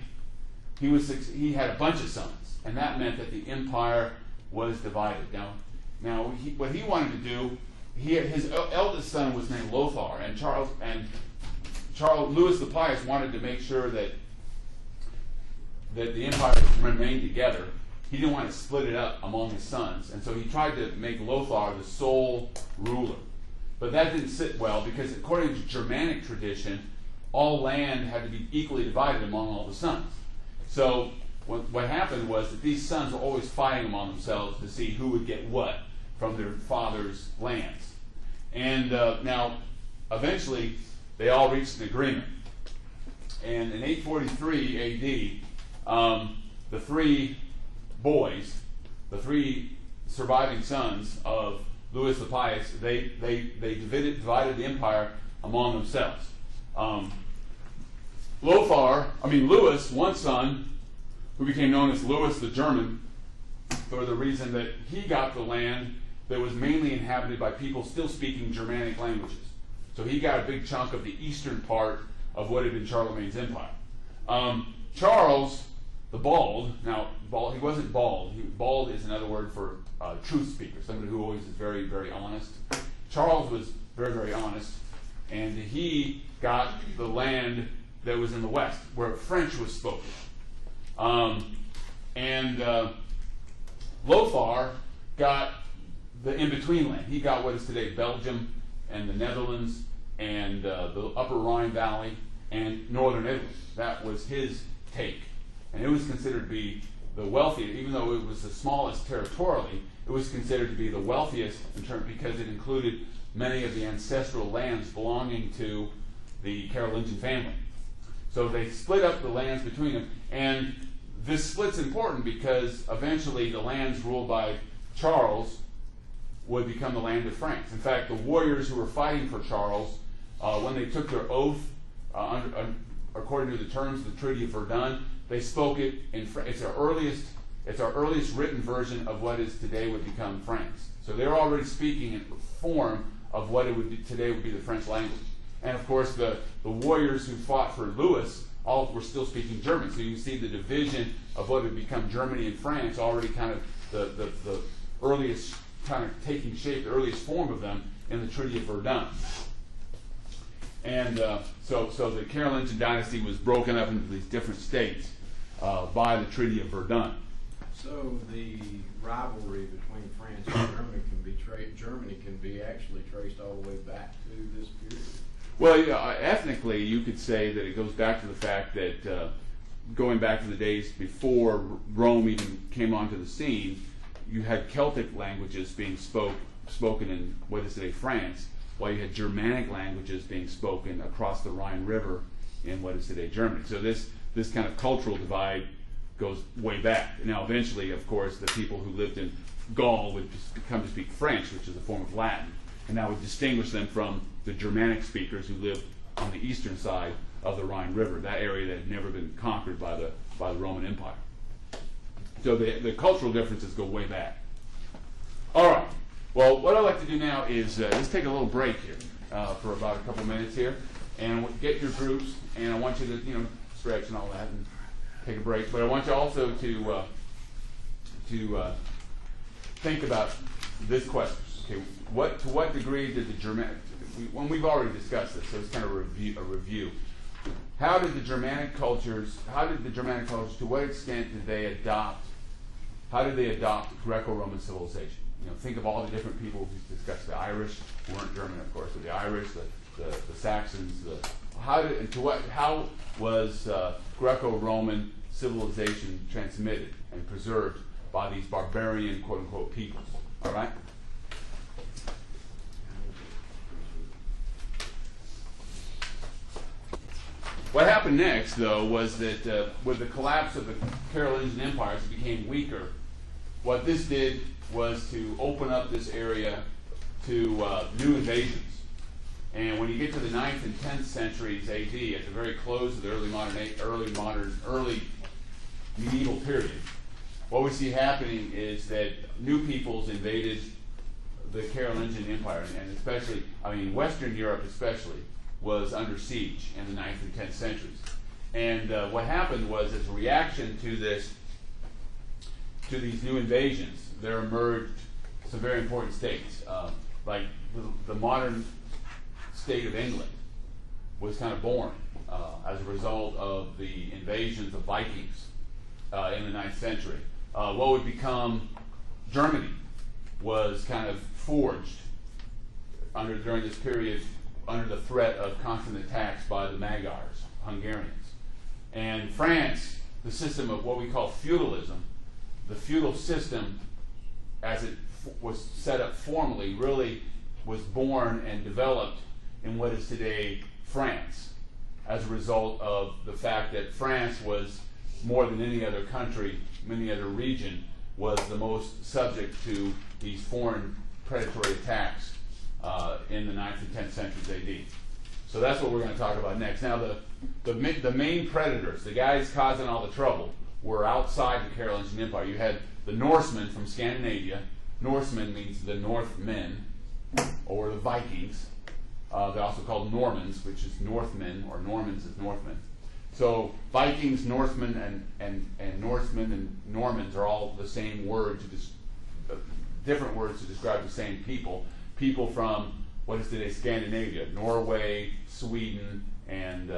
he had a bunch of sons, and that meant that the empire was divided. Now, what he wanted to do, his eldest son was named Lothar, and Louis the Pious wanted to make sure that the empire remained together. He didn't want to split it up among his sons, and so he tried to make Lothar the sole ruler. But that didn't sit well because according to Germanic tradition, all land had to be equally divided among all the sons. So what happened was that these sons were always fighting among themselves to see who would get what from their father's lands. And now, eventually, they all reached an agreement. And in 843 AD, the three boys, the three surviving sons of Louis the Pious, they divided the empire among themselves. Louis, one son, who became known as Louis the German, for the reason that he got the land that was mainly inhabited by people still speaking Germanic languages. So he got a big chunk of the eastern part of what had been Charlemagne's empire. Charles the Bald, he wasn't bald. Bald is another word for truth speaker, somebody who always is very, very honest. Charles was very, very honest, and he got the land that was in the west, where French was spoken. Lothar got the in-between land. He got what is today Belgium and the Netherlands and the upper Rhine Valley and northern Italy. That was his take. And it was considered to be the wealthiest, even though it was the smallest territorially, it was considered to be the wealthiest because it included many of the ancestral lands belonging to the Carolingian family. So they split up the lands between them, and this split's important because eventually the lands ruled by Charles would become the land of France. In fact, the warriors who were fighting for Charles, when they took their oath, according to the terms of the Treaty of Verdun, they spoke it in French. It's our earliest written version of what is today would become France. So they're already speaking in form of what it would be, today would be the French language. And of course, the warriors who fought for Louis all were still speaking German. So you can see the division of what would become Germany and France already kind of the earliest kind of taking shape, the earliest form of them in the Treaty of Verdun. And so the Carolingian dynasty was broken up into these different states by the Treaty of Verdun. So the rivalry between France and Germany can be actually traced all the way back to this period. Well, ethnically, you could say that it goes back to the fact that going back to the days before Rome even came onto the scene, you had Celtic languages being spoken in what is today France, while you had Germanic languages being spoken across the Rhine River in what is today Germany. So this kind of cultural divide goes way back. Now, eventually, of course, the people who lived in Gaul would come to speak French, which is a form of Latin, and that would distinguish them from the Germanic speakers who lived on the eastern side of the Rhine River, that area that had never been conquered by the Roman Empire. So the cultural differences go way back. All right. Well, what I'd like to do now is just take a little break here for about a couple minutes here, and get your groups. And I want you to, stretch and all that, and take a break. But I want you also to think about this question. Okay, to what degree did the Germanic? We've already discussed this, so it's kind of a review. How did the Germanic cultures? To what extent did they adopt? How did they adopt Greco-Roman civilization? Think of all the different people who discussed. The Irish, who weren't German, of course, but the Irish, the Saxons. How was Greco-Roman civilization transmitted and preserved by these barbarian, quote-unquote, peoples? All right? What happened next, though, was that with the collapse of the Carolingian empires, it became weaker. what this did was to open up this area to new invasions. And when you get to the 9th and 10th centuries AD, at the very close of the early medieval period, what we see happening is that new peoples invaded the Carolingian Empire, and especially, Western Europe especially, was under siege in the 9th and 10th centuries. And what happened was, as a reaction to these new invasions, there emerged some very important states, like the modern state of England was kind of born as a result of the invasions of Vikings in the 9th century. What would become Germany was kind of forged during this period under the threat of constant attacks by the Magyars, Hungarians. And France, the system of what we call feudalism, the feudal system as it was set up formally, really was born and developed in what is today France, as a result of the fact that France was, more than any other country, any other region, was the most subject to these foreign predatory attacks in the 9th and 10th centuries AD. So that's what we're going to talk about next. Now, the main predators, the guys causing all the trouble, were outside the Carolingian Empire. You had the Norsemen from Scandinavia. Norsemen means the Northmen, or the Vikings. They're also called Normans, which is Northmen, or Normans is Northmen. So Vikings, Northmen, and Norsemen and Normans are all the same word, different words to describe the same people. People from what is today Scandinavia, Norway, Sweden, and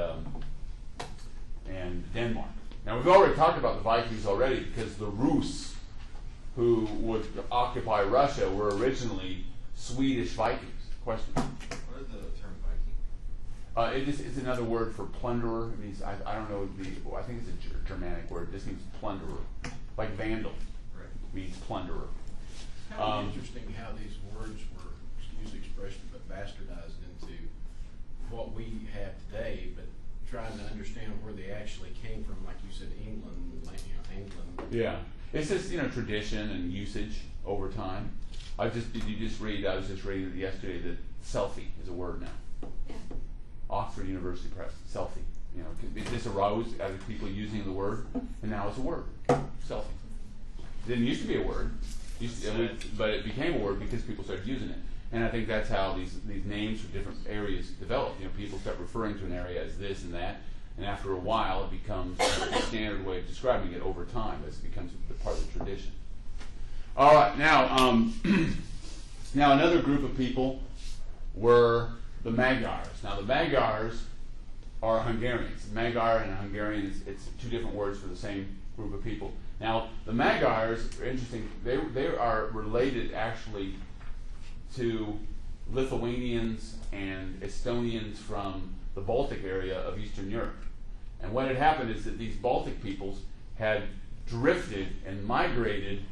Denmark. Now, we've already talked about the Vikings already, because the Rus, who would occupy Russia, were originally Swedish Vikings. Question? What is the term Viking? It's another word for plunderer. It means, I don't know, I think it's a Germanic word. This means plunderer. Like vandal. Right. Means plunderer. Kind of interesting how these words were, excuse the expression, but bastardized into what we have today, but trying to understand where they actually came from, like you said, England. Yeah, it's just tradition and usage over time. I was just reading it yesterday that selfie is a word now. Oxford University Press, selfie. This arose out of people using the word, and now it's a word, selfie. It didn't used to be a word, but it became a word because people started using it. And I think that's how these names for different areas develop. People start referring to an area as this and that, and after a while it becomes a standard way of describing it over time as it becomes part of the tradition. All right, now now another group of people were the Magyars. Now the Magyars are Hungarians. Magyar and Hungarian, it's two different words for the same group of people. Now the Magyars are interesting. They are related actually to Lithuanians and Estonians from the Baltic area of Eastern Europe. And what had happened is that these Baltic peoples had drifted and migrated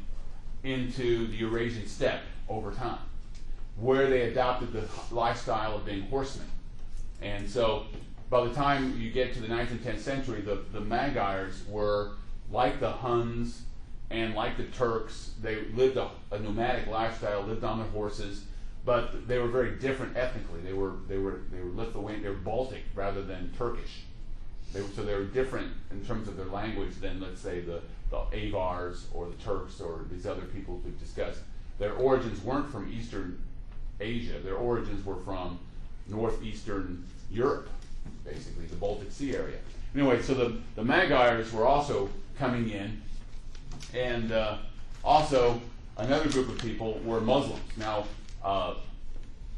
into the Eurasian steppe over time, where they adopted the lifestyle of being horsemen. And so by the time you get to the 9th and 10th century, the Magyars were like the Huns and like the Turks. They lived a nomadic lifestyle, lived on their horses, but they were very different ethnically. They were Lithuanian, they were Baltic rather than Turkish. So they were different in terms of their language than, let's say, the Avars or the Turks or these other peoples we've discussed. Their origins weren't from Eastern Asia. Their origins were from northeastern Europe, basically, the Baltic Sea area. Anyway, so the Magyars were also coming in, and also another group of people were Muslims. Now,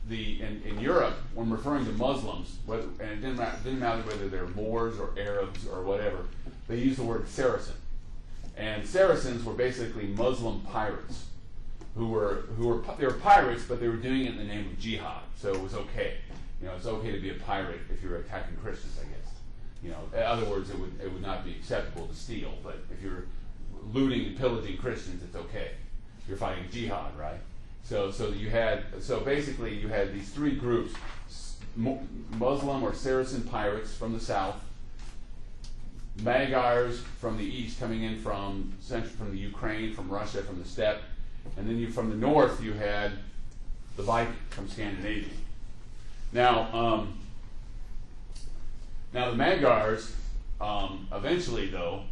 in Europe, when referring to Muslims, and it didn't matter whether they're Moors or Arabs or whatever, they used the word Saracen. And Saracens were basically Muslim pirates they were pirates, but they were doing it in the name of jihad. So it was okay. It's okay to be a pirate if you're attacking Christians, I guess. In other words, it would not be acceptable to steal, but if you're looting and pillaging Christians, it's okay. You're fighting jihad, right? So basically you had these three groups: Muslim or Saracen pirates from the south, Magyars from the east coming in from the Ukraine, from Russia, from the steppe, and then from the north you had the Viking from Scandinavia. Now the Magyars, eventually though,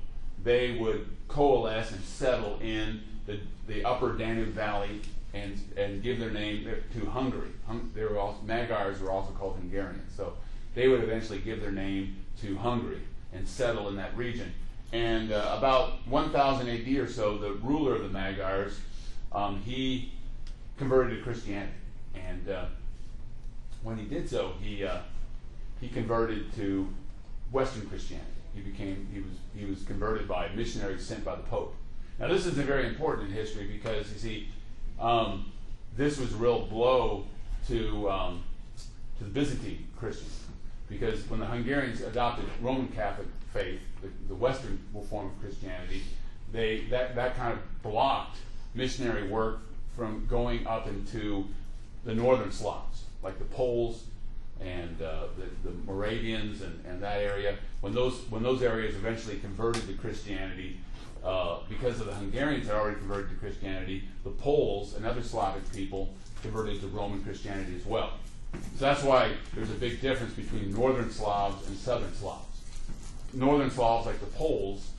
they would coalesce and settle in the upper Danube Valley and give their name to Hungary. Magyars were also called Hungarians. So they would eventually give their name to Hungary and settle in that region. And about 1000 AD or so, the ruler of the Magyars, he converted to Christianity. And when he did so, he converted to Western Christianity. He was converted by missionaries sent by the Pope. Now this is very important in history because you see, this was a real blow to the Byzantine Christians, because when the Hungarians adopted Roman Catholic faith, the Western form of Christianity, that kind of blocked missionary work from going up into the northern Slavs, like the Poles and the Moravians and that area. When those areas eventually converted to Christianity, because of the Hungarians had already converted to Christianity, the Poles and other Slavic people converted to Roman Christianity as well. So that's why there's a big difference between northern Slavs and southern Slavs. Northern Slavs, like the Poles,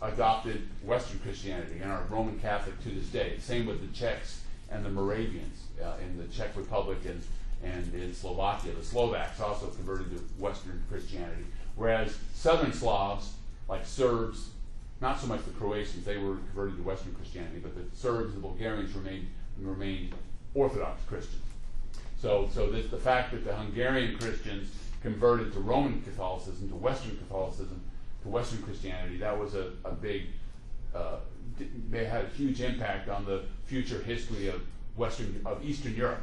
adopted Western Christianity and are Roman Catholic to this day. Same with the Czechs and the Moravians in the Czech Republic and in Slovakia. The Slovaks also converted to Western Christianity. Whereas southern Slavs, like Serbs, not so much the Croatians, they were converted to Western Christianity, but the Serbs and the Bulgarians remained Orthodox Christians. So the fact that the Hungarian Christians converted to Roman Catholicism, to Western Catholicism, to Western Christianity, that was a big, they had a huge impact on the future history of Eastern Europe.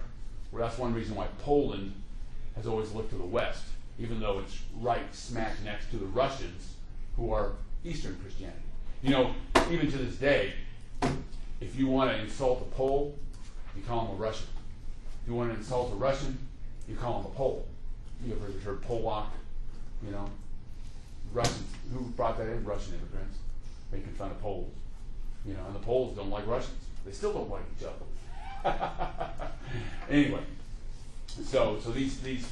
Well, that's one reason why Poland has always looked to the West, even though it's right smack next to the Russians, who are Eastern Christianity. You know, even to this day, if you want to insult a Pole, you call him a Russian. If you want to insult a Russian, you call him a Pole. You ever heard Polak? You know, Russians. Who brought that in? Russian immigrants making fun of Poles. You know, and the Poles don't like Russians. They still don't like each other. Anyway, so these things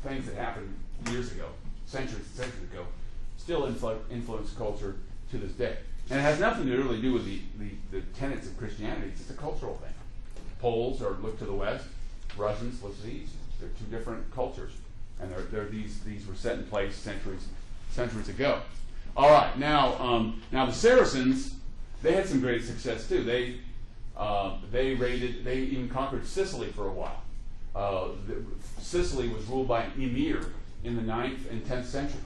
that happened years ago, centuries ago, still influence culture to this day. And it has nothing to really do with the tenets of Christianity. It's just a cultural thing. Poles look to the west, Russians look to the east. They're two different cultures. And these were set in place centuries ago. All right, now the Saracens, they had some great success too. They even conquered Sicily for a while. Sicily was ruled by an emir in the 9th and 10th centuries.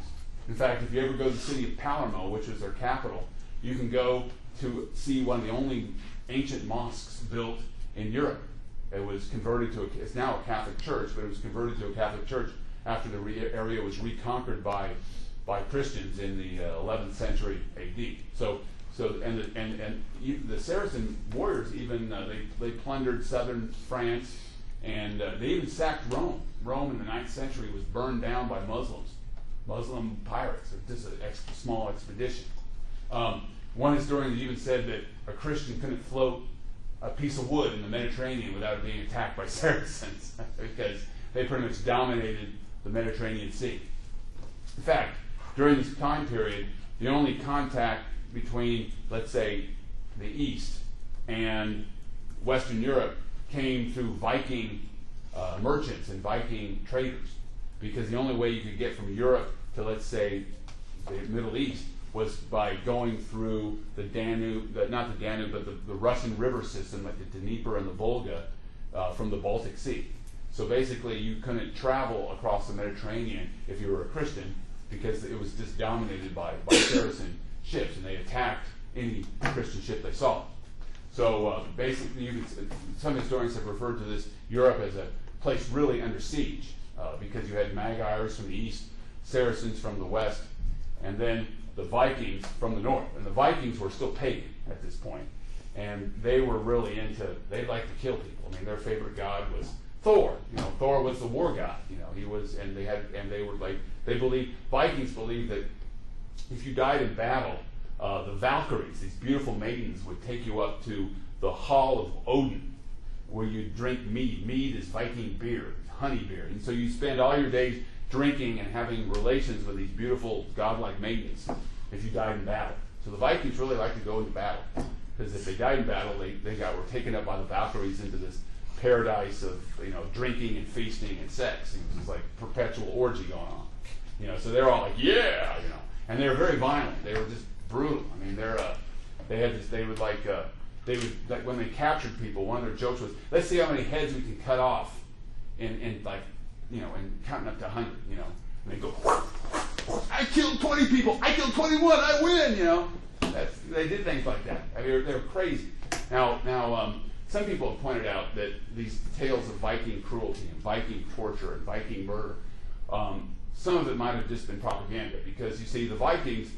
In fact, if you ever go to the city of Palermo, which is their capital, you can go to see one of the only ancient mosques built in Europe. It was converted to it's now a Catholic church, but it was converted to a Catholic church after the area was reconquered by Christians in the 11th century AD. The Saracen warriors even they plundered southern France, and they even sacked Rome. Rome in the 9th century was burned down by Muslim pirates. Just a small expedition. One historian even said that a Christian couldn't float a piece of wood in the Mediterranean without it being attacked by Saracens because they pretty much dominated the Mediterranean Sea. In fact, during this time period, the only contact between, let's say, the East and Western Europe came through Viking merchants and Viking traders, because the only way you could get from Europe to, let's say, the Middle East was by going through the Danube, not the Danube, but the Russian river system, like the Dnieper and the Volga, from the Baltic Sea. So basically, you couldn't travel across the Mediterranean if you were a Christian, because it was just dominated by Saracen ships, and they attacked any Christian ship they saw. So basically, some historians have referred to this Europe as a place really under siege, because you had Magyars from the east, Saracens from the west, and then the Vikings from the north. And the Vikings were still pagan at this point, and they were really they liked to kill people. I mean, their favorite god was Thor. You know, Thor was the war god. You know, he was, and Vikings believed that if you died in battle, the Valkyries, these beautiful maidens, would take you up to the Hall of Odin, where you drink mead. Mead is Viking beer, honey beer. And so you spend all your days drinking and having relations with these beautiful godlike maidens if you died in battle. So the Vikings really like to go into battle, because if they died in battle, they were taken up by the Valkyries into this paradise of drinking and feasting and sex. It was just like perpetual orgy going on. So they're all like, yeah, and they were very violent. They were just brutal. I mean, they would when they captured people, one of their jokes was, let's see how many heads we can cut off in counting up to 100, and they go, I killed 20 people, I killed 21, I win, they did things like that. I mean, they were crazy. Now, some people have pointed out that these tales of Viking cruelty and Viking torture and Viking murder, some of it might have just been propaganda, because you see, the Vikings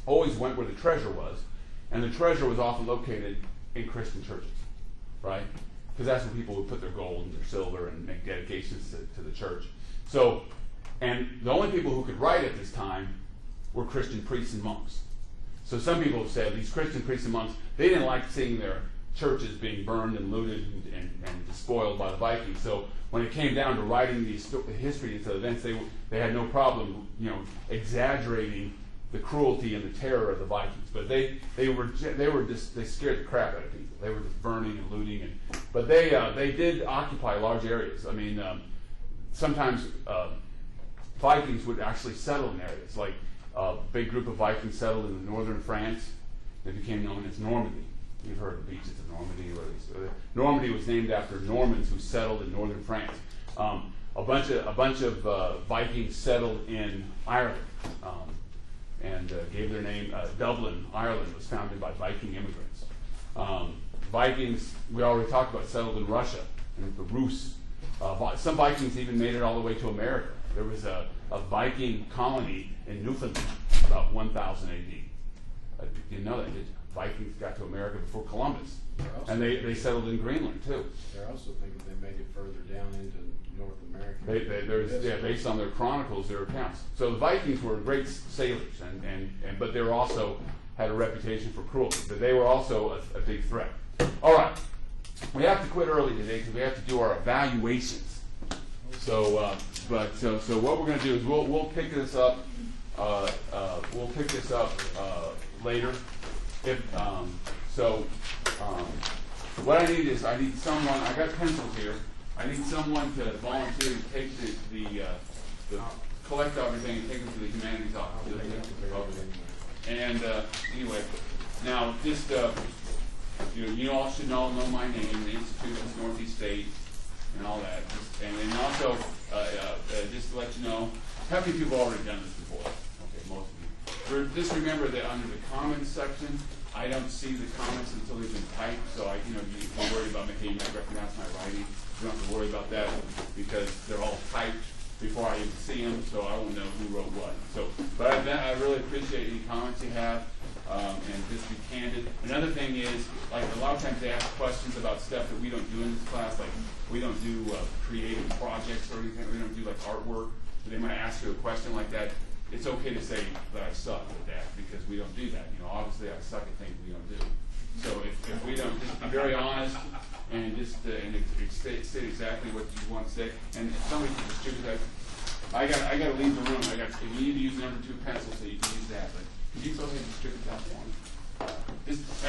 always went where the treasure was, and the treasure was often located in Christian churches, right? Because that's where people would put their gold and their silver and make dedications to the church. So, and the only people who could write at this time were Christian priests and monks. So some people have said these Christian priests and monks, they didn't like seeing their churches being burned and looted and despoiled by the Vikings. So when it came down to writing these history and events, they had no problem, exaggerating the cruelty and the terror of the Vikings. But they scared the crap out of people. They were just burning and looting, but they did occupy large areas. I mean, sometimes Vikings would actually settle in areas. Like a big group of Vikings settled in northern France. They became known as Normandy. You've heard of the beaches of Normandy. Normandy was named after Normans who settled in northern France. A bunch of Vikings settled in Ireland and gave their name. Dublin, Ireland, was founded by Viking immigrants. Vikings, we already talked about, settled in Russia and the Rus. Some Vikings even made it all the way to America. There was a Viking colony in Newfoundland about 1000 AD. You didn't know that, did you? Vikings got to America before Columbus. And they settled in Greenland, too. They're also thinking they made it further down into North America. Based on their chronicles, their accounts. So the Vikings were great sailors, but they were also had a reputation for cruelty. But they were also a big threat. All right, we have to quit early today because we have to do our evaluations. So what we're going to do is we'll pick this up. We'll pick this up later. What I need is someone. I got pencils here. I need someone to volunteer to take the collect everything and take them to the humanities office. And anyway, now just you all should all know my name, the institution's Northeast State, and all that. And also just to let you know, how many people have already done this before? Okay, most of you. Just remember that under the comments section, I don't see the comments until they've been typed, so if you're worried about you might recognize my writing, you don't have to worry about that because they're all typed before I even see them, so I won't know who wrote what. But I really appreciate any comments you have, and just be candid. Another thing is, like a lot of times they ask questions about stuff that we don't do in this class, like we don't do creative projects or anything, we don't do like artwork, so they might ask you a question like that. It's okay to say that I suck at that because we don't do that. Obviously I suck at things we don't do. So if we don't, just be very honest and just state exactly what you want to say. And if somebody can distribute that, I got to leave the room. If you need to use number 2 pencil, so you can use that. But could you go ahead and distribute that one?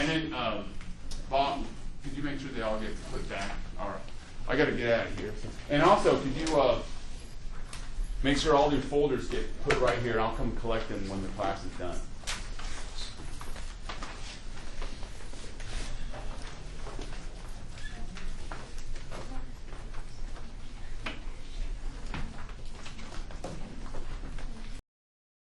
And then Bob, could you make sure they all get put back? All right. I got to get out of here. And also, could you make sure all your folders get put right here. I'll come collect them when the class is done.